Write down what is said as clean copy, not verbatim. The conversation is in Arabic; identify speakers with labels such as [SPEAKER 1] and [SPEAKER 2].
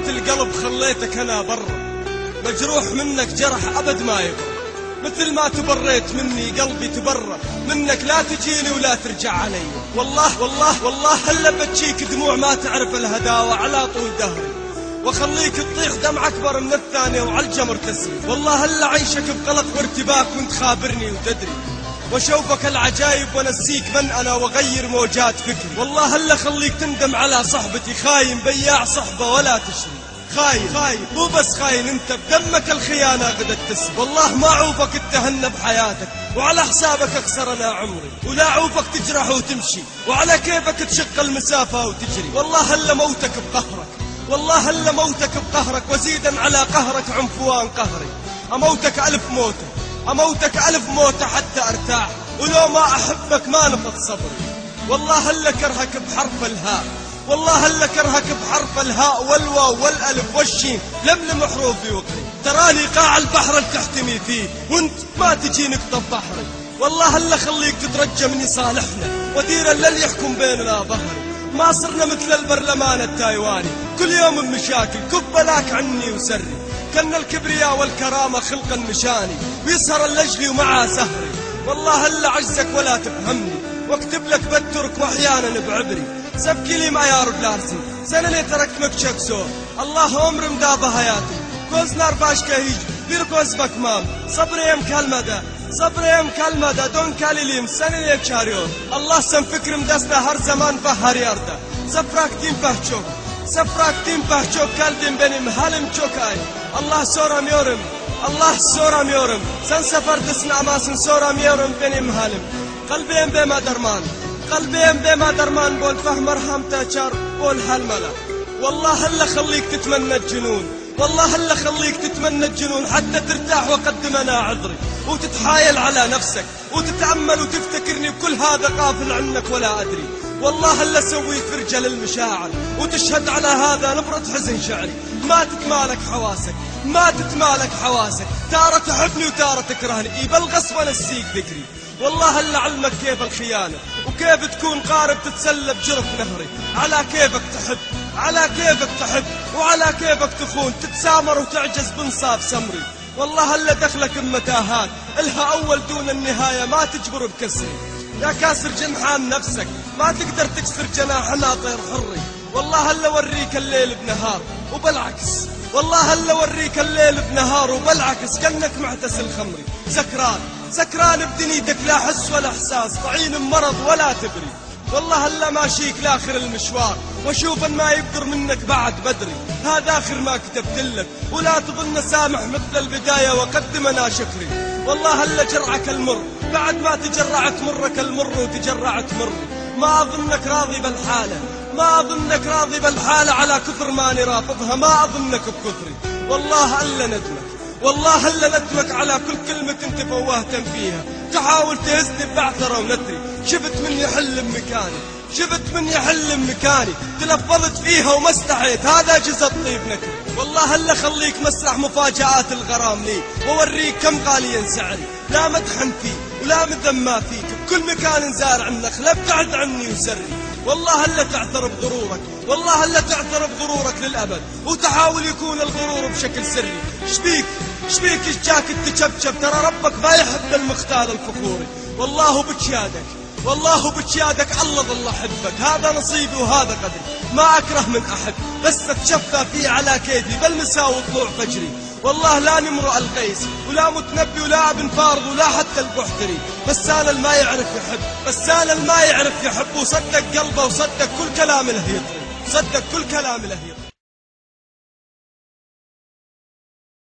[SPEAKER 1] دمعة القلب خليتك أنا برا، مجروح منك جرح أبد ما يبرى، مثل ما تبريت مني قلبي تبرى منك، لا تجيني ولا ترجع علي. والله والله والله هلا بتشيك دموع ما تعرف الهداوة على طول دهري، وخليك تطيح دمع أكبر من الثانية وعلى الجمر تسري. والله هلا عيشك بقلق وارتباك وانت خابرني وتدري، وشوفك العجايب ونسيك من أنا وغير موجات فكري. والله هلا خليك تندم على صحبتي، خاين بياع صحبة ولا تشري. خاين مو بس خاين، انت بدمك الخيانة غدت تسب. والله ما عوفك تهنى بحياتك وعلى حسابك اخسر انا عمري، ولا عوفك تجرح وتمشي وعلى كيفك تشق المسافة وتجري. والله هلا موتك بقهرك، والله هلا موتك بقهرك، وزيدا على قهرك عنفوان قهري. اموتك 1000 موتة، اموتك 1000 موتة حتى ارتاح، ولو ما احبك ما نفض صبري. والله هلا كرهك بحرف الهاء، والله هلا كرهك بحرف الهاء والواو والالف والشين، لملم حروفي وقري. تراني قاع البحر اللي تحتمي فيه وانت ما تجيني قطب بحري. والله هلا خليك تترجى من يصالحنا ودير اللي يحكم بيننا ظهري. ما صرنا مثل البرلمان التايواني، كل يوم مشاكل كب بلاك عني وسري. كان الكبرياء والكرامة خلقا نشاني، ويسهر اللجلي ومعاه سهري. والله هلا عجزك ولا تفهمني، واكتب لك بالترك واحيانا بعبري. سبكي لي معيار بلارسي سنة اللي تركت مكشك سو، الله عمر مدابة حياتي كوز نار باش كهيج بيركوز بكمام. صبري يم كالمدى، صبري يم كالمدى دون كاليليم سنة اللي كشاريون. الله سن فكر مدسنا هر زمان فهر ياردا، سفراك تيم فهشوك، سفراك تيم فهشوك كالدين بني مهالم شوكاي. الله سورا ميورم، الله سورا ميورم سن سفر تسنع ما سن سورا ميورم بني مهالم. قلبي بما درمان، قلبي بما درمان بول فهم ارحم تاجر بول هالملا. والله هلا خليك تتمنى الجنون، والله هلا خليك تتمنى الجنون حتى ترتاح وقدم انا عذري، وتتحايل على نفسك وتتأمل وتفتكرني بكل هذا غافل عنك ولا ادري. والله هلا سويت فرجة للمشاعر وتشهد على هذا نبرة حزن شعري. ما تتمالك حواسك، ما تتمالك حواسك، تارة تحبني وتارة تكرهني، بل غصبا نسيك ذكري. والله هلا علمك كيف الخيانة وكيف تكون قارب تتسلى بجرف نهري. على كيفك تحب، على كيفك تحب وعلى كيفك تخون، تتسامر وتعجز بنصاف سمري. والله هلا دخلك بمتاهات الها أول دون النهاية ما تجبر بكسري. يا كاسر جنحان نفسك ما تقدر تكسر جناحنا طير حري. والله هلا وريك الليل بنهار وبالعكس، والله هلا وريك الليل بنهار وبالعكس، كأنك معتسل خمري. سكران سكران بدنيتك لا حس ولا احساس، طعين مرض ولا تبري. والله هلا ماشيك لاخر المشوار واشوف ان ما يقدر منك بعد بدري. هذا اخر ما كتبت لك ولا تظن سامح مثل البدايه وقدم انا شكري. والله هلا جرعك المر بعد ما تجرعت مرك المر وتجرعت مري. ما اظنك راضي بالحاله، ما اظنك راضي بالحاله على كثر ما اني رافضها، ما اظنك بكثري. والله الا ندمك، والله هلا ندمك على كل كلمة انت فوهتم فيها، تحاول تهزني ببعثرة ونثري. شفت من يحل بمكاني، شفت من يحل بمكاني، تلفظت فيها وما استحيت، هذا جزء طيب نكري. والله هلا خليك مسرح مفاجآت الغرام لي، ووريك كم غالي سعري. لا مدحن فيه ولا مذمى فيك، بكل مكان زارع النخل ابتعد عني وسري. والله هلا تعثر بغرورك، والله هلا تعثر بغرورك للأبد، وتحاول يكون الغرور بشكل سري. شبيك جاك تشبشب، ترى ربك ما يحب المختال الفخوري. والله بتشيادك، والله بتشيادك الله ظل احبك، هذا نصيبي وهذا قدري. ما اكره من احد بس اتشفى فيه على كيفي، بل مساوي طلوع فجري. والله لا نمرؤ القيس ولا متنبي ولا ابن فارض ولا حتى البحتري، بس انا ما يعرف يحب، بس انا ما يعرف يحب، وصدق قلبه وصدق كل كلام له يطري، صدق كل كلام له يطري.